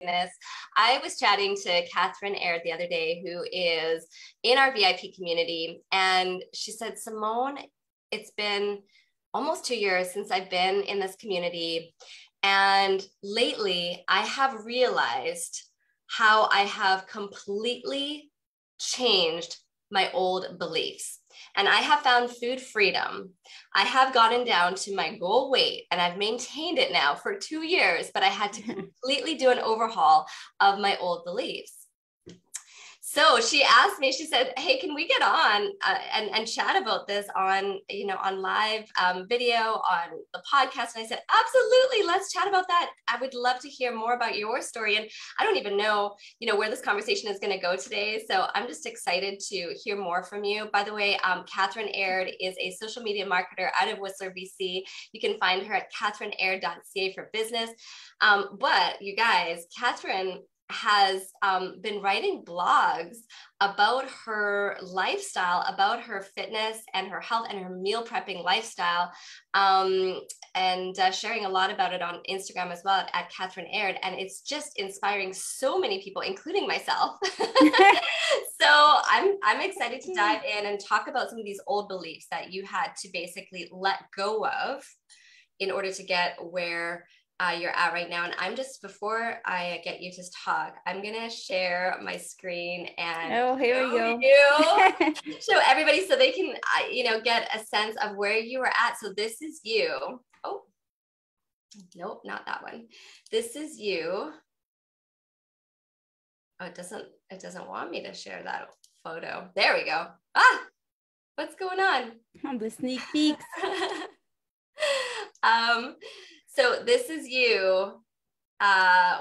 fitness. I was chatting to Catherine Aird the other day, who is in our VIP community. And she said, Simone, it's been almost 2 years since I've been in this community. And lately I have realized how I have completely changed my old beliefs. And I have found food freedom. I have gotten down to my goal weight and I've maintained it now for 2 years, but I had to completely do an overhaul of my old beliefs. So she asked me, she said, hey, can we get on and chat about this on, on live video, on the podcast? And I said, absolutely, let's chat about that. I would love to hear more about your story. And I don't even know, where this conversation is going to go today. So I'm just excited to hear more from you. By the way, Catherine Aird is a social media marketer out of Whistler, BC. You can find her at catherineaird.ca for business. But you guys, Catherine has been writing blogs about her lifestyle, about her fitness and her health and her meal prepping lifestyle, and sharing a lot about it on Instagram as well at Catherine Aird. And it's just inspiring so many people, including myself. So I'm excited to dive in and talk about some of these old beliefs that you had to basically let go of in order to get where you're at right now. And I'm just, before I get you to talk, I'm going to share my screen and here we go. Show everybody so they can, get a sense of where you are at. So this is you. Oh, nope, not that one. This is you. Oh, it doesn't want me to share that photo. There we go. What's going on? The sneak peeks. So this is you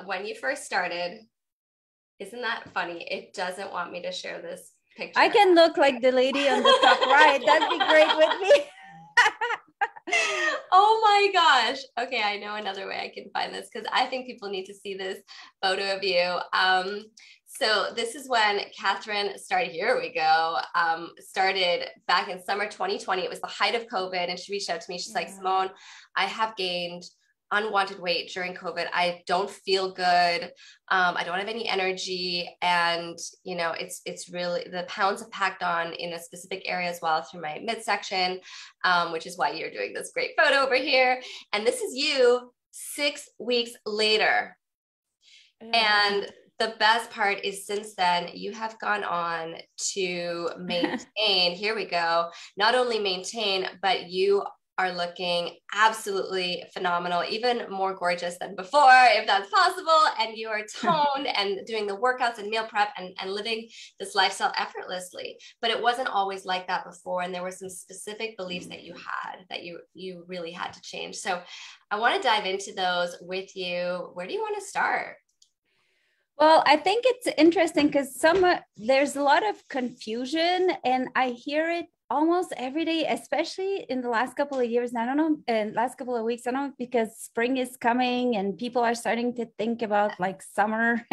when you first started. Isn't that funny? It doesn't want me to share this picture. I can look like the lady on the top right. That'd be great with me. Oh my gosh. Okay, I know another way I can find this because I think people need to see this photo of you. So this is when Catherine started, here we go, started back in summer 2020. It was the height of COVID, and she reached out to me. She's like, Simone, I have gained unwanted weight during COVID. I don't feel good. I don't have any energy. And, it's really, the pounds have packed on in a specific area as well through my midsection, which is why you're doing this great photo over here. And this is you 6 weeks later. And the best part is since then, you have gone on to maintain, here we go, not only maintain, but you are looking absolutely phenomenal, even more gorgeous than before, if that's possible. And you are toned and doing the workouts and meal prep and living this lifestyle effortlessly. But it wasn't always like that before. And there were some specific beliefs that you had that you really had to change. So I want to dive into those with you. Where do you want to start? Well, I think it's interesting because there's a lot of confusion, and I hear it almost every day, especially in the last couple of years. I don't know, in last couple of weeks, I don't know, because spring is coming and people are starting to think about like summer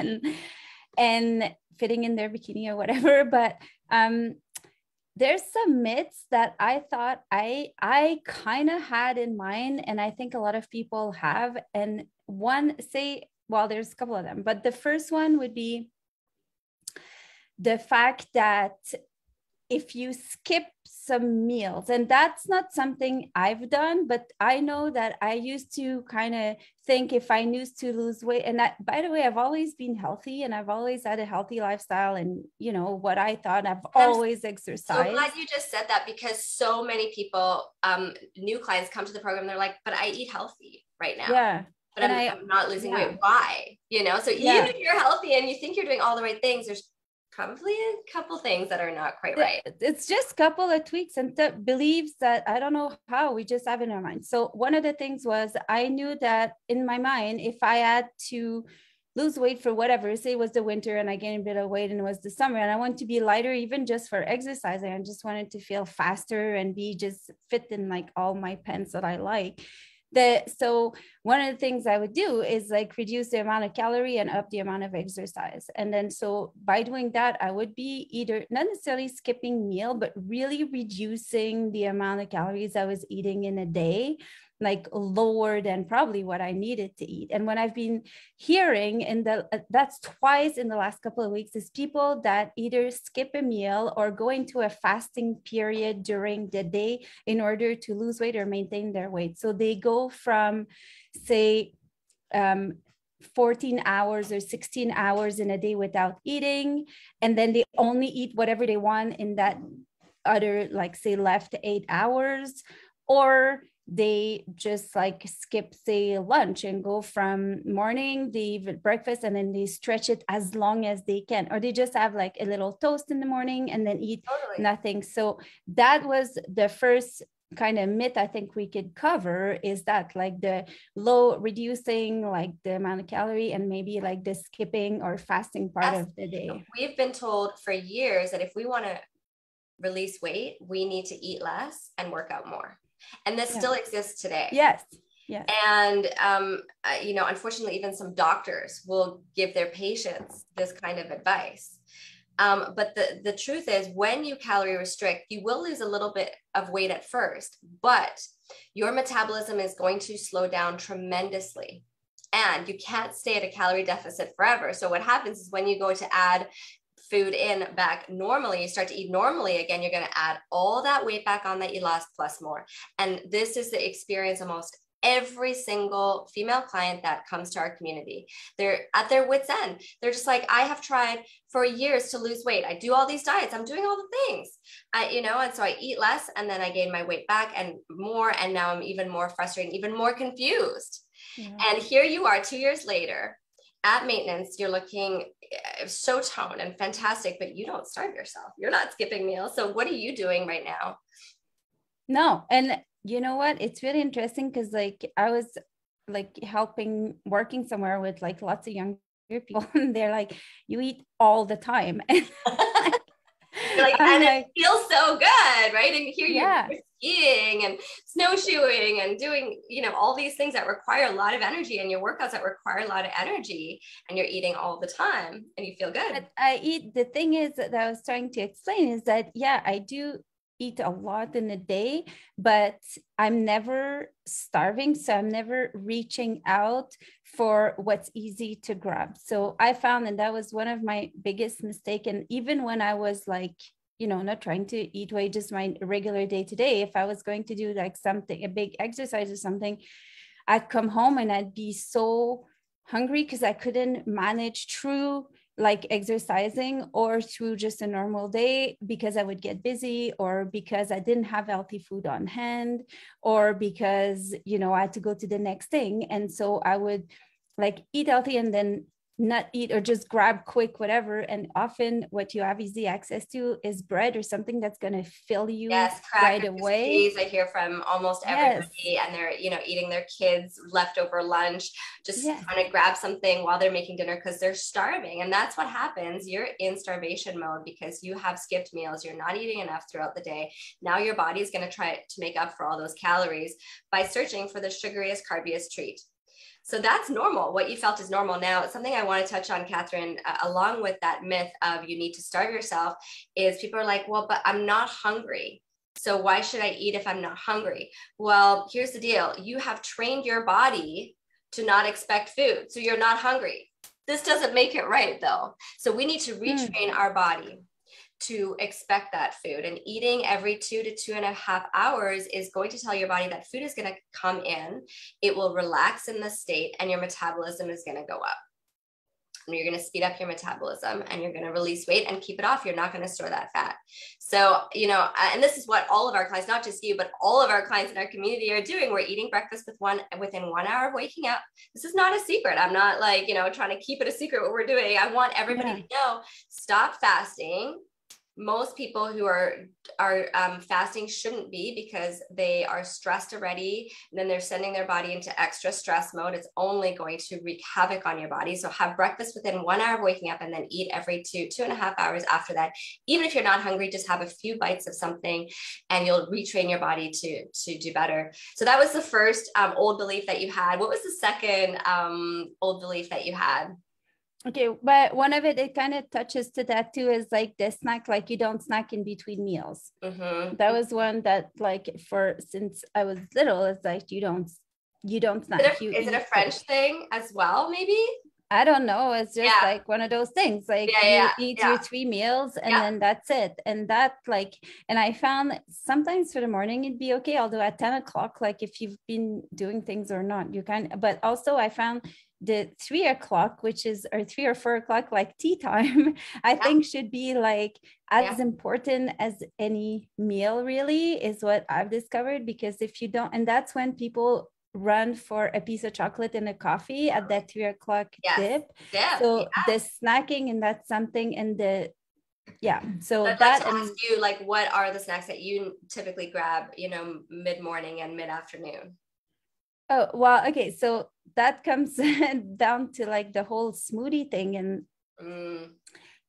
and fitting in their bikini or whatever. But there's some myths that I thought I kind of had in mind, and I think a lot of people have. And there's a couple of them, but the first one would be the fact that if you skip some meals, and that's not something I've done, but I know that I used to kind of think if I used to lose weight, and that, by the way, I've always been healthy and I've always had a healthy lifestyle, and what I thought, I've always exercised. So glad you just said that, because so many people, new clients come to the program, they're like, but I eat healthy right now. Yeah. But I'm not losing weight. Why? So even if you're healthy and you think you're doing all the right things, there's probably a couple things that are not quite right. It's just a couple of tweaks and beliefs that I don't know how we just have in our mind. So one of the things was, I knew that in my mind, if I had to lose weight for whatever, say it was the winter and I gained a bit of weight and it was the summer and I want to be lighter, even just for exercising, I just wanted to feel faster and be just fit in like all my pants that I like. So one of the things I would do is like reduce the amount of calorie and up the amount of exercise. And then, so by doing that, I would be either not necessarily skipping meal, but really reducing the amount of calories I was eating in a day. like lower than probably what I needed to eat. And when I've been hearing that's twice in the last couple of weeks, is people that either skip a meal or go into a fasting period during the day in order to lose weight or maintain their weight. So they go from, say, 14 hours or 16 hours in a day without eating, and then they only eat whatever they want in that other, like, say, left 8 hours, or they just like skip, say, lunch and go from morning, they eat breakfast, and then they stretch it as long as they can, or they just have like a little toast in the morning and then eat nothing. So that was the first kind of myth I think we could cover, is that like the low reducing like the amount of calorie and maybe like the skipping or fasting part of the day. We've been told for years that if we want to release weight, we need to eat less and work out more. And this still exists today. Yes. Yes. And, unfortunately, even some doctors will give their patients this kind of advice. But the truth is, when you calorie restrict, you will lose a little bit of weight at first, but your metabolism is going to slow down tremendously. And you can't stay at a calorie deficit forever. So what happens is when you go to add food in back normally, you start to eat normally again, you're going to add all that weight back on that you lost plus more. And this is the experience almost every single female client that comes to our community. They're at their wits' end. They're just like, I have tried for years to lose weight. I do all these diets. I'm doing all the things, and so I eat less, and then I gain my weight back and more. And now I'm even more frustrated, even more confused. Yeah. And here you are 2 years later at maintenance, you're looking so toned and fantastic, but you don't starve yourself. You're not skipping meals. So what are you doing right now? No. And you know what? It's really interesting because like I was like working somewhere with like lots of younger people, and they're like, you eat all the time. You're like, and it feels so good, right? And here you're skiing and snowshoeing and doing, all these things that require a lot of energy, and your workouts that require a lot of energy, and you're eating all the time and you feel good. But I eat, the thing is that I was trying to explain is that, I do eat a lot in a day, but I'm never starving. So I'm never reaching out for what's easy to grab. So I found, and that was one of my biggest mistakes. And even when I was like, not trying to eat weight, just my regular day to day, if I was going to do like something, a big exercise or something, I'd come home and I'd be so hungry because I couldn't manage through like exercising or through just a normal day, because I would get busy, or because I didn't have healthy food on hand, or because, I had to go to the next thing. And so I would like eat healthy and then not eat, or just grab quick whatever. And often what you have easy access to is bread or something that's going to fill you right away. I hear from almost everybody, and they're, eating their kids' leftover lunch, just trying to grab something while they're making dinner because they're starving. And that's what happens. You're in starvation mode because you have skipped meals. You're not eating enough throughout the day. Now your body is going to try to make up for all those calories by searching for the sugariest, carbiest treat. So that's normal. What you felt is normal. Now, something I want to touch on, Catherine, along with that myth of you need to starve yourself, is people are like, well, but I'm not hungry. So why should I eat if I'm not hungry? Well, here's the deal. You have trained your body to not expect food. So you're not hungry. This doesn't make it right, though. So we need to retrain our body to expect that food, and eating every 2 to 2.5 hours is going to tell your body that food is going to come in, it will relax in the state, and your metabolism is going to go up. And you're going to speed up your metabolism, and you're going to release weight and keep it off. You're not going to store that fat. So, and this is what all of our clients, not just you, but all of our clients in our community are doing. We're eating breakfast within 1 hour of waking up. This is not a secret. I'm not like, trying to keep it a secret what we're doing. I want everybody to know, stop fasting. Most people who are fasting shouldn't be, because they are stressed already, and then they're sending their body into extra stress mode. It's only going to wreak havoc on your body. So have breakfast within 1 hour of waking up, and then eat every 2.5 hours after that. Even if you're not hungry, just have a few bites of something, and you'll retrain your body to do better. So that was the first old belief that you had. What was the second old belief that you had? Okay, but one of it kind of touches to that too, is like the snack, like you don't snack in between meals. Mm-hmm. That was one that, like, for since I was little, it's like you don't snack, you Is it a eat French thing as well, maybe? I don't know. It's just Yeah. like one of those things. Like Yeah, you yeah, eat yeah, your 3 meals and yeah, then that's it. And that, like, and I found sometimes for the morning it'd be okay. Although at 10 o'clock, like if you've been doing things or not, you can. But also I found the 3 o'clock, which is, or 3 or 4 o'clock, like tea time, I yeah, think should be like yeah. as important as any meal, really, is what I've discovered. Because if you don't, and that's when people run for a piece of chocolate and a coffee at that 3 o'clock Yes. dip. Yeah. So the Yeah. snacking, and that's something, and the, yeah. So I'd like that, to ask and you, like, what are the snacks that you typically grab, mid-morning and mid-afternoon? oh, well, okay. So that comes down to like the whole smoothie thing, Mm,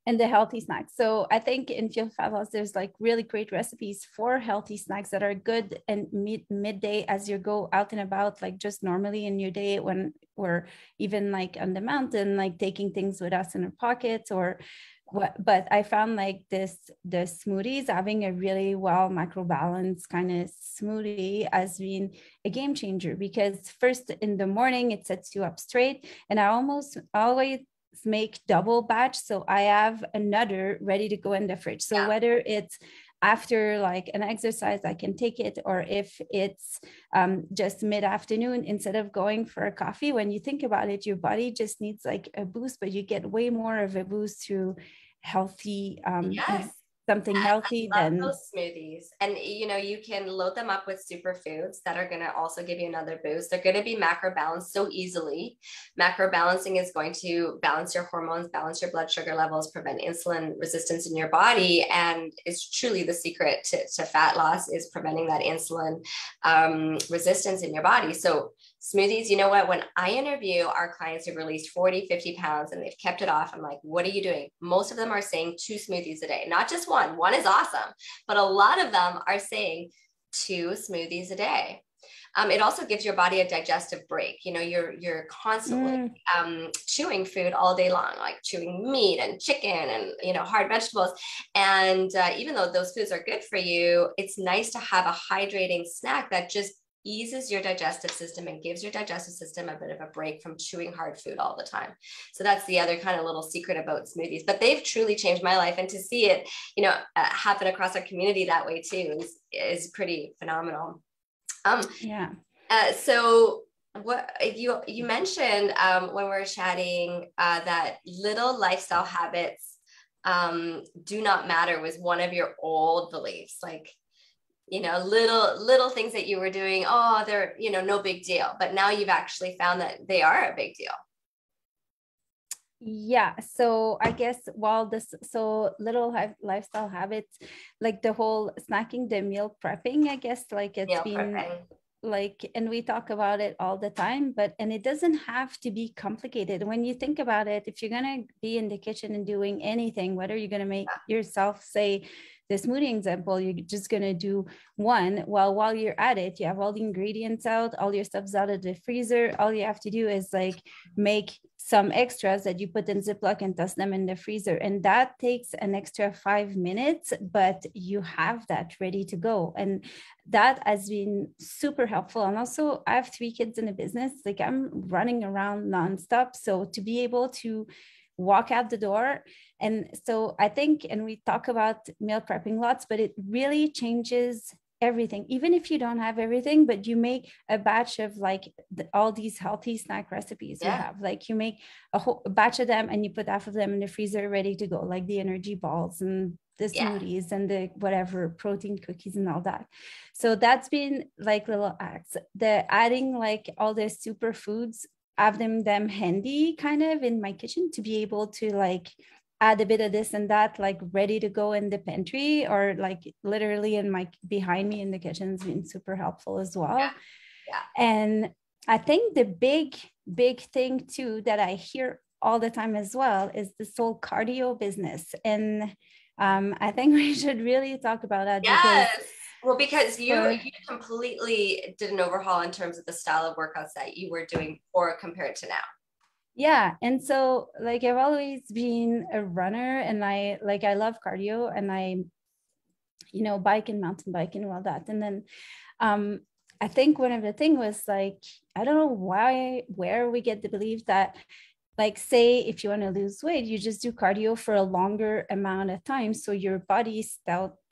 and the healthy snacks. So I think in Fuel Fat Loss, there's like really great recipes for healthy snacks that are good and midday as you go out and about, like just normally in your day, when we're even like on the mountain, like taking things with us in our pockets or what. But I found like the smoothies, having a really well macro balance kind of smoothie, has been a game changer, because first in the morning it sets you up straight, and I almost always make double batch, so I have another ready to go in the fridge. So yeah. whether it's after like an exercise, I can take it, or if it's just mid-afternoon, instead of going for a coffee, when you think about it, your body just needs like a boost, but you get way more of a boost through healthy, Yes. something healthy Love than, those smoothies. And you can load them up with superfoods that are going to also give you another boost. They're going to be macro balanced so easily. Macro balancing is going to balance your hormones, balance your blood sugar levels, prevent insulin resistance in your body, and is truly the secret to fat loss, is preventing that insulin resistance in your body. So smoothies, you know what, when I interview our clients who've released 40, 50 pounds and they've kept it off, I'm like, what are you doing? Most of them are saying 2 smoothies a day, not just one. One is awesome, but a lot of them are saying 2 smoothies a day. It also gives your body a digestive break. You're constantly chewing food all day long, like chewing meat and chicken and hard vegetables. And even though those foods are good for you, it's nice to have a hydrating snack that just eases your digestive system and gives your digestive system a bit of a break from chewing hard food all the time. So that's the other kind of little secret about smoothies. But they've truly changed my life, and to see it, happen across our community that way too is pretty phenomenal. yeah. So what you mentioned when we were chatting that little lifestyle habits do not matter was one of your old beliefs, like little things that you were doing, oh, they're no big deal, but now you've actually found that they are a big deal. Yeah, so I guess while this, so little lifestyle habits, like the whole snacking, the meal prepping, I guess, like it's Meal been prepping. like, and we talk about it all the time, but, and it doesn't have to be complicated. When you think about it, if you're going to be in the kitchen and doing anything, whether you're going to make yourself, say, the smoothie example, you're just going to do one. Well, while you're at it, you have all the ingredients out, all your stuff's out of the freezer. All you have to do is like make some extras that you put in Ziploc and toss them in the freezer. And that takes an extra 5 minutes, but you have that ready to go. And that has been super helpful. And also, I have 3 kids in the business, like I'm running around nonstop. So to be able to walk out the door. And so I think, and we talk about meal prepping lots, but it really changes everything. Even if you don't have everything, but you make a batch of like all these healthy snack recipes we have, like you make a whole batch of them and you put half of them in the freezer ready to go, like the energy balls and the smoothies and the whatever protein cookies and all that. So that's been like little acts. The adding like all the superfoods, have them handy kind of in my kitchen to be able to like add a bit of this and that, like ready to go in the pantry, or like literally in my behind me in the kitchen has been super helpful as well. And I think the big thing too that I hear all the time as well is this whole cardio business. And I think we should really talk about that. Because you completely did an overhaul in terms of the style of workouts that you were doing before compared to now. Yeah. And so like I've always been a runner, and I love cardio, and bike and mountain bike and all that. And then um I think one of the thing was like, I don't know where we get the belief that, like, say if you want to lose weight, you just do cardio for a longer amount of time, so your body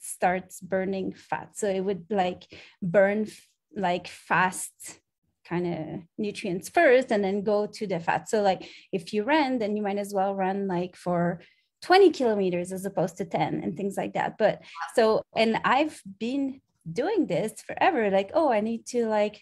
starts burning fat, so it would like burn like fast kind of nutrients first and then go to the fat. So like if you run, then you might as well run like for 20 kilometers as opposed to 10 and things like that. But so, and I've been doing this forever, like, oh, I need to like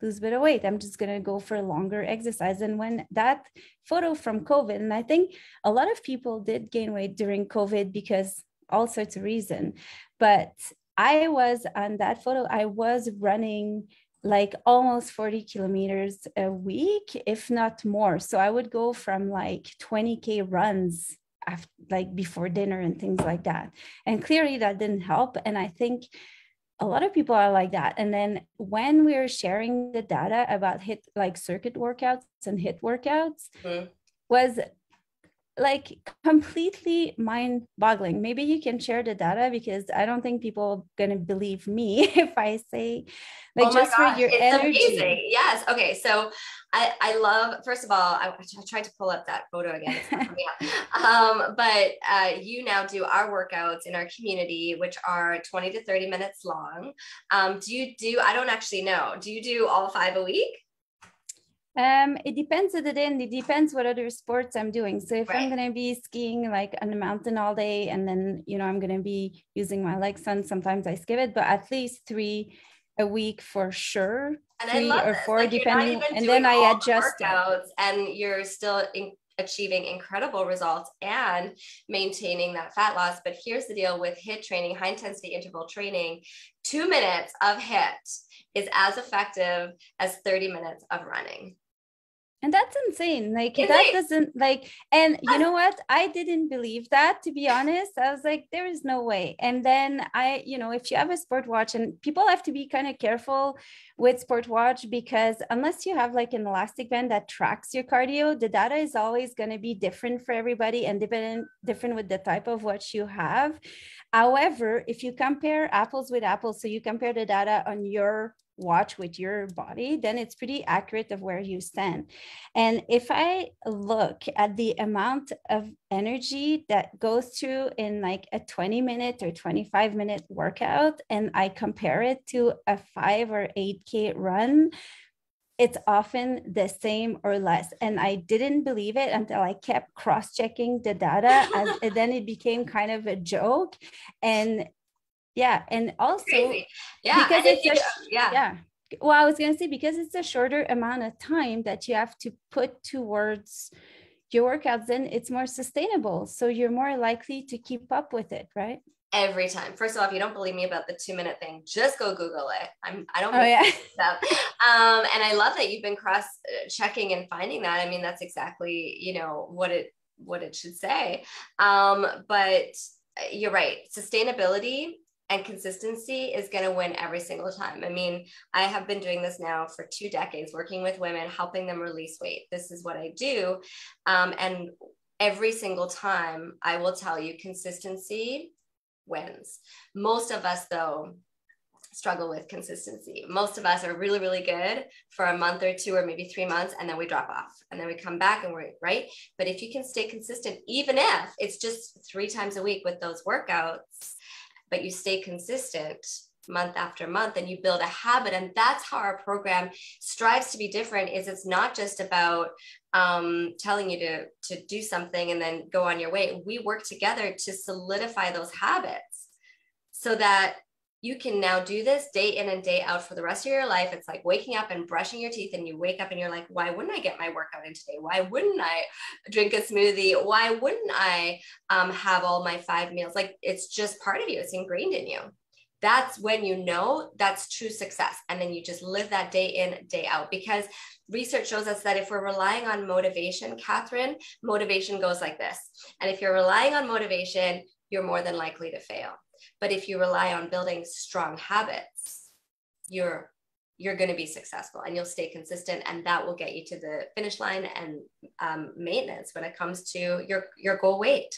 lose a bit of weight, I'm just going to go for longer exercise. And when that photo from COVID, and I think a lot of people did gain weight during COVID because all sorts of reason, but I was on that photo, I was running like almost 40 kilometers a week, if not more. So I would go from like 20K runs after, like before dinner and things like that. And clearly that didn't help. And I think a lot of people are like that. And then when we're sharing the data about hit like circuit workouts and hit workouts, was like completely mind boggling. Maybe you can share the data, because I don't think people are going to believe me if I say, like, Oh my just for gosh, your it's energy. amazing. Yes. Okay. So I love, first of all, I tried to pull up that photo again. It's not coming up. But you now do our workouts in our community, which are 20 to 30 minutes long. I don't actually know, do you do all 5 a week? It depends on the day, and it depends what other sports I'm doing. So if I'm Right. going to be skiing like on the mountain all day, and then, I'm going to be using my legs on, sometimes I skip it, but at least 3 a week for sure, And I three love or this. four, Like you're not depending. even And doing then I all adjust the it. workouts and you're still achieving incredible results and maintaining that fat loss. But here's the deal with HIIT training, high intensity interval training, 2 minutes of HIIT is as effective as 30 minutes of running. And that's insane. Like that Insane. doesn't like, and you know what? I didn't believe that, to be honest. I was like, there is no way. And then if you have a sport watch, and people have to be kind of careful with sport watch, because unless you have like an elastic band that tracks your cardio, the data is always going to be different for everybody and different with the type of watch you have. However, if you compare apples with apples, so you compare the data on your watch with your body, then it's pretty accurate of where you stand. And if I look at the amount of energy that goes through in like a 20-minute or 25-minute workout, and I compare it to a 5 or 8K run, it's often the same or less. And I didn't believe it until I kept cross-checking the data, and then it became kind of a joke. And yeah, and also Crazy. Yeah. because And if it's you do, yeah. yeah. Well, I was going to say, because it's a shorter amount of time that you have to put towards your workouts, then it's more sustainable. So you're more likely to keep up with it, right? Every time. First of all, if you don't believe me about the 2 minute thing, just go Google it. I don't Oh, make yeah. stuff. And I love that you've been cross checking and finding that. I mean, that's exactly, what it should say. But you're right. Sustainability and consistency is going to win every single time. I mean, I have been doing this now for 2 decades, working with women, helping them release weight. This is what I do. And every single time I will tell you, consistency wins. Most of us, though, struggle with consistency. Most of us are really, really good for a month or two, or maybe 3 months, and then we drop off, and then we come back and we're right. But if you can stay consistent, even if it's just 3 times a week with those workouts, but you stay consistent month after month and you build a habit. And that's how our program strives to be different. Is it's not just about telling you to do something and then go on your way. We work together to solidify those habits so that you can now do this day in and day out for the rest of your life. It's like waking up and brushing your teeth, and you wake up and you're like, why wouldn't I get my workout in today? Why wouldn't I drink a smoothie? Why wouldn't I have all my 5 meals? Like, it's just part of you. It's ingrained in you. That's when you know that's true success. And then you just live that day in, day out. Because research shows us that if we're relying on motivation, Catherine, motivation goes like this. And if you're relying on motivation, you're more than likely to fail. But if you rely on building strong habits, you're you're going to be successful and you'll stay consistent, and that will get you to the finish line and maintenance when it comes to your goal weight.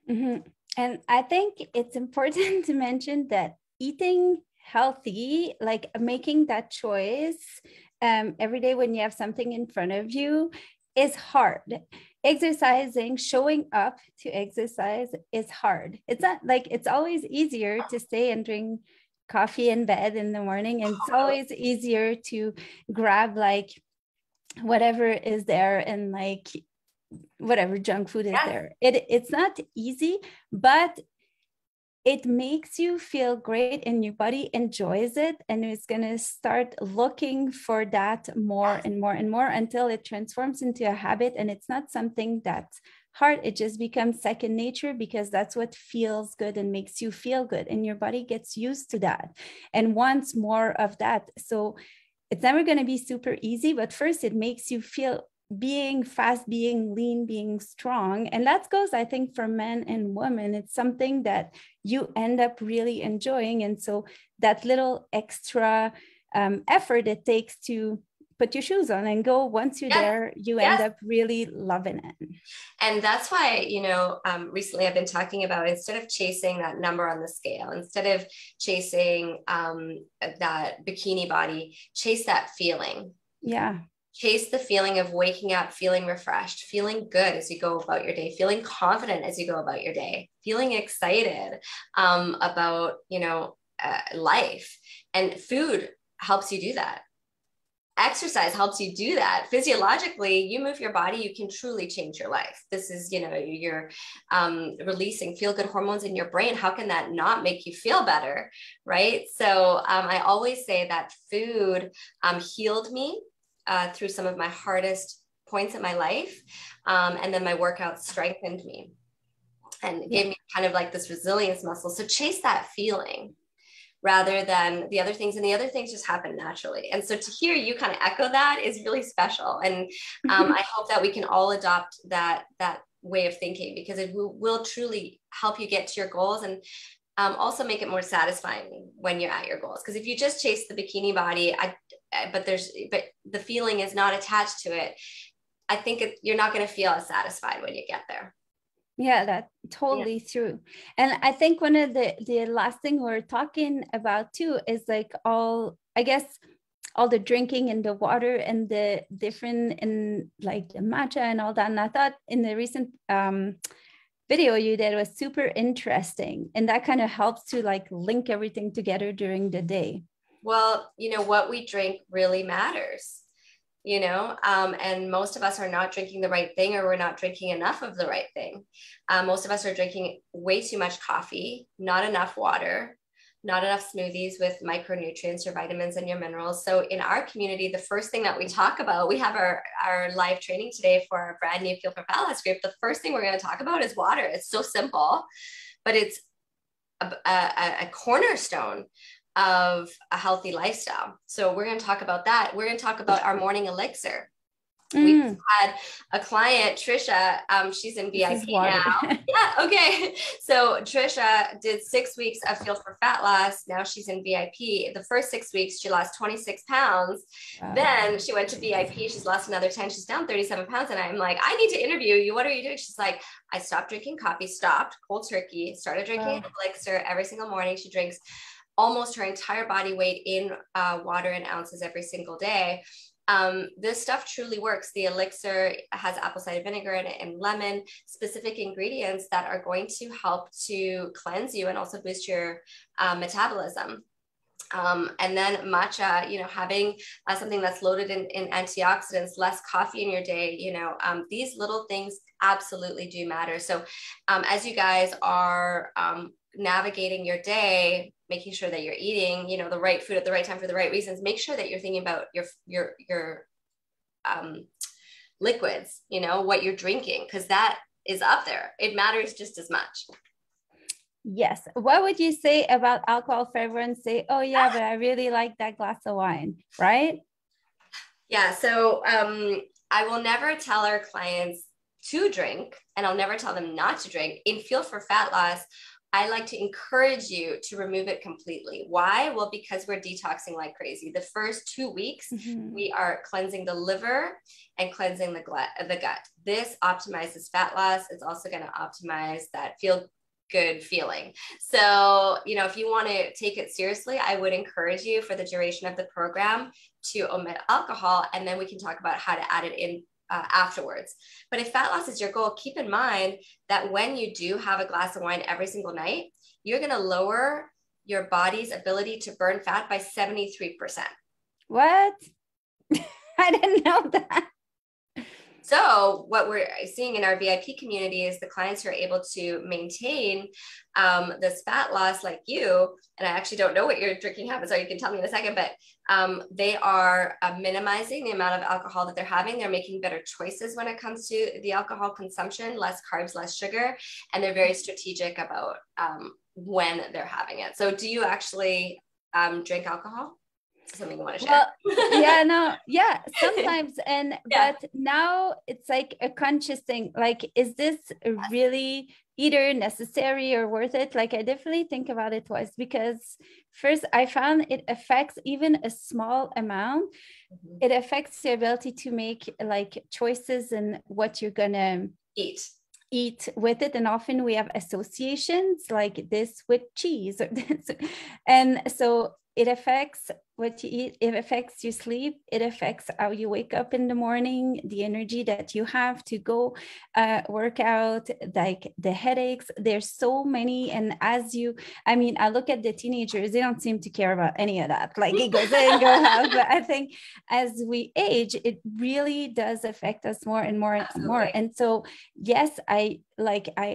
Mm-hmm. And I think it's important to mention that eating healthy, like making that choice every day when you have something in front of you, is hard. Exercising, showing up to exercise is hard. It's not like, it's always easier to stay and drink coffee in bed in the morning, and it's always easier to grab like whatever is there and like whatever junk food is there. It's not easy, but it makes you feel great and your body enjoys it, and it's going to start looking for that more and more and more until it transforms into a habit. And it's not something that's hard, it just becomes second nature, because that's what feels good and makes you feel good, and your body gets used to that and wants more of that. So it's never going to be super easy, but first it makes you feel, being fast, being lean, being strong. And that goes, I think, for men and women. It's something that you end up really enjoying. And so that little extra effort it takes to put your shoes on and go, once you're there, you end up really loving it. And that's why, recently I've been talking about, instead of chasing that number on the scale, instead of chasing that bikini body, chase that feeling. Yeah. Chase the feeling of waking up, feeling refreshed, feeling good as you go about your day, feeling confident as you go about your day, feeling excited about, life. And food helps you do that. Exercise helps you do that. Physiologically, you move your body, you can truly change your life. This is, you're releasing feel-good hormones in your brain. How can that not make you feel better, right? So I always say that food healed me through some of my hardest points in my life. And then my workouts strengthened me and gave me kind of like this resilience muscle. So chase that feeling rather than the other things. And the other things just happen naturally. And so to hear you kind of echo that is really special. And I hope that we can all adopt that way of thinking, because it will truly help you get to your goals, and also make it more satisfying when you're at your goals. Because if you just chase the bikini body, but the feeling is not attached to it, I think you're not going to feel as satisfied when you get there. Yeah, that's totally true. And I think one of the last thing we're talking about too is like all the drinking and the water and the different, and like the matcha and all that. And I thought in the recent video you did was super interesting, and that kind of helps to like link everything together during the day. Well, what we drink really matters, and most of us are not drinking the right thing, or we're not drinking enough of the right thing. Most of us are drinking way too much coffee, not enough water, not enough smoothies with micronutrients or vitamins and your minerals. So in our community, the first thing that we talk about, we have our live training today for our brand new Feel for Fat Loss group. The first thing we're going to talk about is water. It's so simple, but it's a cornerstone of a healthy lifestyle. So we're going to talk about that. We're going to talk about our morning elixir. We had a client, Trisha, she's in VIP now. Yeah, okay. So Trisha did 6 weeks of Feel for Fat Loss. Now she's in VIP. The first 6 weeks, she lost 26 pounds. Wow. Then she went to VIP. She's lost another 10. She's down 37 pounds. And I'm like, I need to interview you. What are you doing? She's like, I stopped drinking coffee, stopped cold turkey, started drinking elixir every single morning. She drinks almost her entire body weight in water in ounces every single day. This stuff truly works. The elixir has apple cider vinegar in it and lemon, specific ingredients that are going to help to cleanse you and also boost your metabolism. And then matcha, having something that's loaded in antioxidants, less coffee in your day, these little things absolutely do matter. So as you guys are navigating your day, making sure that you're eating, the right food at the right time for the right reasons, make sure that you're thinking about your liquids, what you're drinking, because that is up there. It matters just as much. Yes. What would you say about alcohol for everyone? Say, oh yeah, but I really like that glass of wine, right? Yeah. So I will never tell our clients to drink, and I'll never tell them not to drink. In Feel for Fat Loss, I like to encourage you to remove it completely. Why? Well, because we're detoxing like crazy. The first 2 weeks, we are cleansing the liver and cleansing the gut. This optimizes fat loss. It's also going to optimize that feel good feeling. So, if you want to take it seriously, I would encourage you for the duration of the program to omit alcohol, and then we can talk about how to add it in afterwards. But if fat loss is your goal, keep in mind that when you do have a glass of wine every single night, you're going to lower your body's ability to burn fat by 73%. What? I didn't know that. So what we're seeing in our VIP community is the clients who are able to maintain this fat loss like you, and I actually don't know what your drinking habits are, you can tell me in a second, but they are minimizing the amount of alcohol that they're having. They're making better choices when it comes to the alcohol consumption, less carbs, less sugar, and they're very strategic about when they're having it. So do you actually drink alcohol? Something you want to share? Well, sometimes. But now it's like a conscious thing. Like, is this really either necessary or worth it? Like, I definitely think about it twice, because first I found it affects even a small amount. It affects the ability to make like choices in what you're gonna eat with it, and often we have associations like this with cheese or this, and so it affects what you eat, it affects your sleep, it affects how you wake up in the morning, the energy that you have to go work out, like the headaches. There's so many. And I look at the teenagers, they don't seem to care about any of that. Like, it goes in, goes out. But I think as we age, it really does affect us more and more and more. And so, yes, I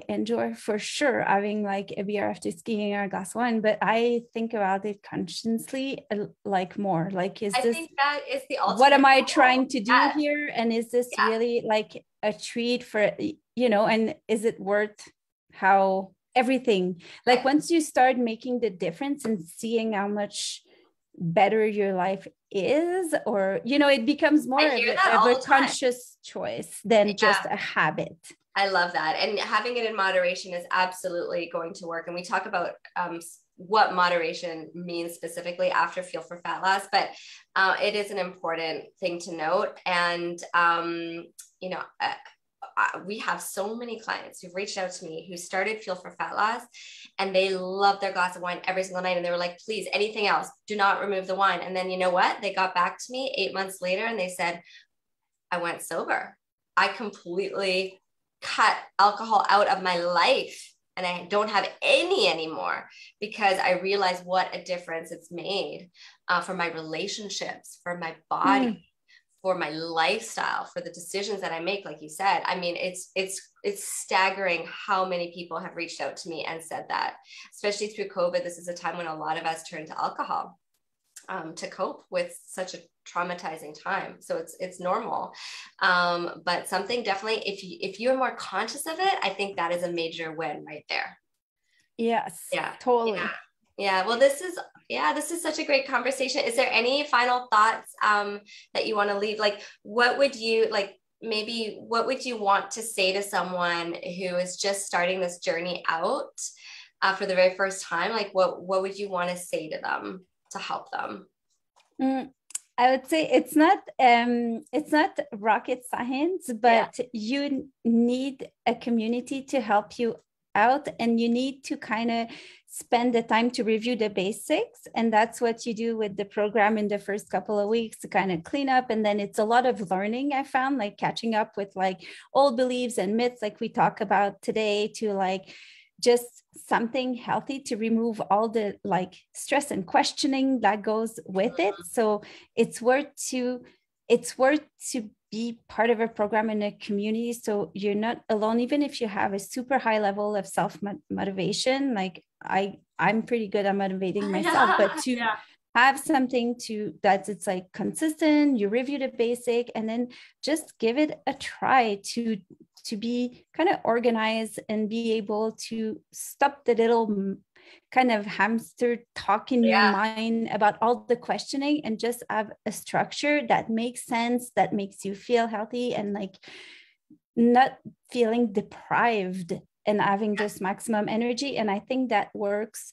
enjoy for sure having like a beer after skiing or a glass of wine, but I think about it consciously, like more like, I think that is the ultimate what am I trying to do here? And is this really like a treat for, and is it worth how everything, like once you start making the difference and seeing how much better your life is, or, it becomes more of a conscious choice than just a habit. I love that. And having it in moderation is absolutely going to work. And we talk about what moderation means specifically after Fuel for Fat Loss, but it is an important thing to note. And, we have so many clients who've reached out to me who started Fuel for Fat Loss, and they love their glass of wine every single night. And they were like, please, anything else, do not remove the wine. And then you know what? They got back to me 8 months later and they said, I went sober. I completely cut alcohol out of my life and I don't have any anymore, because I realized what a difference it's made for my relationships, for my body, for my lifestyle, for the decisions that I make. Like you said, I mean, it's staggering how many people have reached out to me and said that, especially through COVID. This is a time when a lot of us turn to alcohol to cope with such a traumatizing time. So it's normal. But something definitely, if you're more conscious of it, I think that is a major win right there. Yes. Yeah, totally. Yeah. Well, this is such a great conversation. Is there any final thoughts that you want to leave? Like, what would you want to say to someone who is just starting this journey out for the very first time? Like, what would you want to say to them to help them? I would say it's not rocket science, but you need a community to help you out, and you need to kind of spend the time to review the basics. And that's what you do with the program in the first couple of weeks, to kind of clean up. And then it's a lot of learning, I found, like catching up with like old beliefs and myths like we talk about today, to like just something healthy to remove all the like stress and questioning that goes with it. So it's worth to be part of a program in a community, so you're not alone, even if you have a super high level of self-motivation. Like I'm pretty good at motivating myself, but to have something that's it's like consistent, you review the basic, and then just give it a try to be kind of organized and be able to stop the little kind of hamster talk in your mind about all the questioning, and just have a structure that makes sense, that makes you feel healthy, and like not feeling deprived and having just maximum energy. And I think that works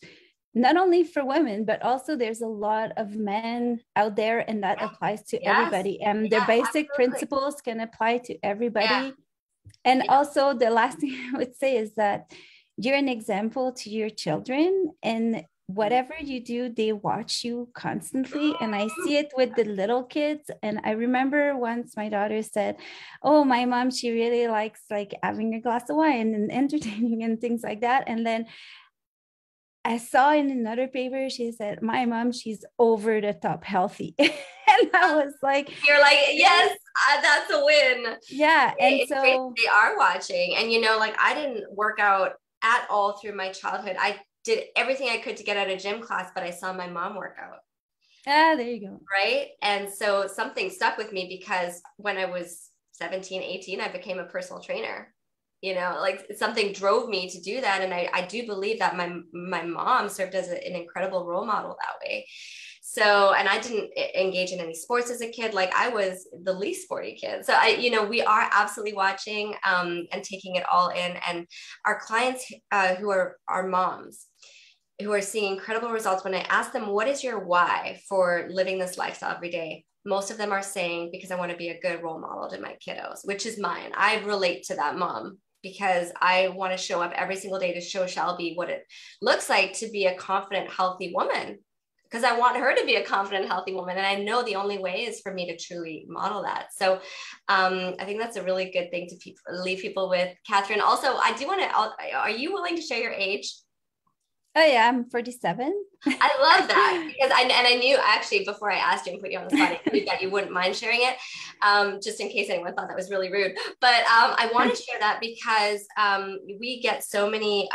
not only for women, but also there's a lot of men out there, and that applies to everybody. And their basic principles can apply to everybody. And also the last thing I would say is that you're an example to your children, and whatever you do, they watch you constantly. And I see it with the little kids. And I remember once my daughter said, oh, my mom, she really likes like having a glass of wine and entertaining and things like that. And then I saw in another paper, she said, my mom, she's over the top healthy. And I was like, you're like, yes, that's a win. Yeah. And it's so great they are watching. And, you know, like I didn't work out at all through my childhood. I did everything I could to get out of gym class, but I saw my mom work out. There you go. Right. And so something stuck with me, because when I was 17, 18, I became a personal trainer. You know, like something drove me to do that. And I do believe that my mom served as an incredible role model that way. So, and I didn't engage in any sports as a kid. Like I was the least sporty kid. So we are absolutely watching and taking it all in. And our clients who are our moms, who are seeing incredible results, when I ask them, what is your why for living this lifestyle every day? Most of them are saying, because I want to be a good role model to my kiddos, which is mine. I relate to that mom, because I want to show up every single day to show Shelby what it looks like to be a confident, healthy woman, because I want her to be a confident, healthy woman. And I know the only way is for me to truly model that. So I think that's a really good thing to leave people with. Catherine, also, I do want to, are you willing to share your age? Oh yeah, I'm 47. I love that, because I knew actually before I asked you and put you on the spot, I knew that you wouldn't mind sharing it, just in case anyone thought that was really rude. But I want to share that because we get so many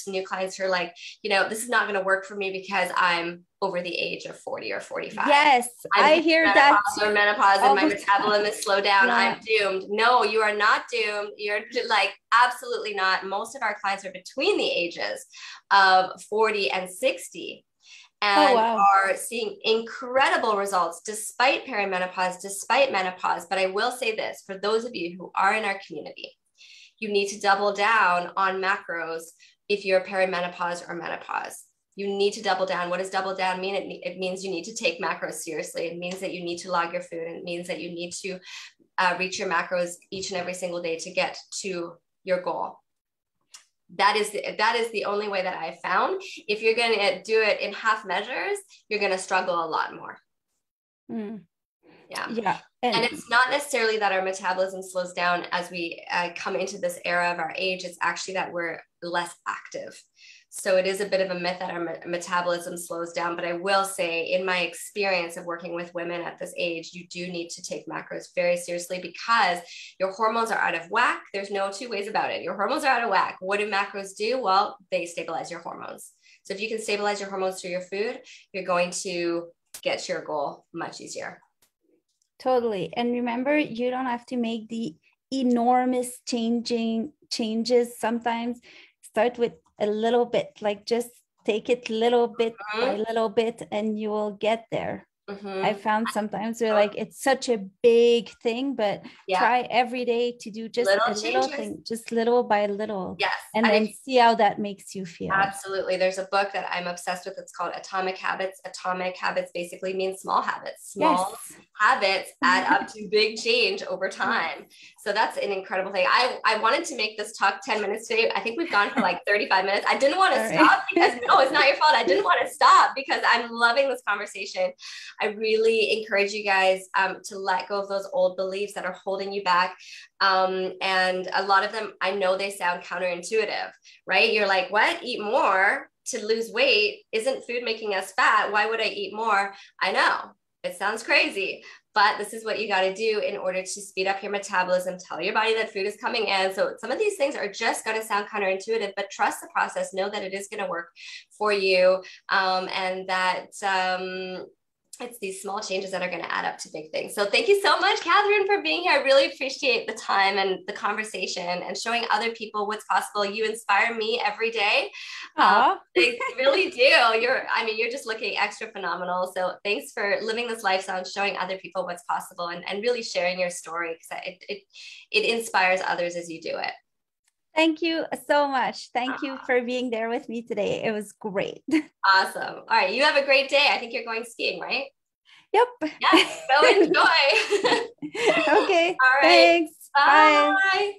new clients who are like, this is not going to work for me because I'm over the age of 40 or 45. Yes, I hear that too. Or menopause and my metabolism is slowed down. I'm doomed. No, you are not doomed. You're like, absolutely not. Most of our clients are between the ages of 40 and 60 and are seeing incredible results despite perimenopause, despite menopause. But I will say this, for those of you who are in our community, you need to double down on macros if you're perimenopause or menopause. You need to double down. What does double down mean? It means you need to take macros seriously. It means that you need to log your food. And it means that you need to reach your macros each and every single day to get to your goal. That is the only way that I found. If you're going to do it in half measures, you're going to struggle a lot more. Yeah. And it's not necessarily that our metabolism slows down as we come into this era of our age. It's actually that we're less active. So it is a bit of a myth that our metabolism slows down. But I will say, in my experience of working with women at this age, you do need to take macros very seriously, because your hormones are out of whack. There's no two ways about it. Your hormones are out of whack. What do macros do? Well, they stabilize your hormones. So if you can stabilize your hormones through your food, you're going to get to your goal much easier. Totally. And remember, you don't have to make the enormous changes. Sometimes start with a little bit, like just take it little bit by little bit, and you will get there. I found sometimes we're like, it's such a big thing, but try every day to do just a little thing, just little by little. Yes. And then see how that makes you feel. Absolutely. There's a book that I'm obsessed with. It's called Atomic Habits. Atomic habits basically means small habits. Small habits add up to big change over time. So that's an incredible thing. I wanted to make this talk 10 minutes today. I think we've gone for like 35 minutes. I didn't want to stop because no, it's not your fault. I didn't want to stop because I'm loving this conversation. I really encourage you guys to let go of those old beliefs that are holding you back. And a lot of them, I know they sound counterintuitive, right? You're like, what? Eat more to lose weight? Isn't food making us fat? Why would I eat more? I know it sounds crazy, but this is what you got to do in order to speed up your metabolism. Tell your body that food is coming in. So some of these things are just going to sound counterintuitive, but trust the process. Know that it is going to work for you, and that it's these small changes that are going to add up to big things. So thank you so much, Catherine, for being here. I really appreciate the time and the conversation and showing other people what's possible. You inspire me every day. They really do. You're just looking extra phenomenal. So thanks for living this lifestyle and showing other people what's possible and really sharing your story, because it inspires others as you do it. Thank you so much. Thank you for being there with me today. It was great. Awesome. All right. You have a great day. I think you're going skiing, right? Yep. Yes. Go enjoy. Okay. All right. Thanks. Bye. Bye.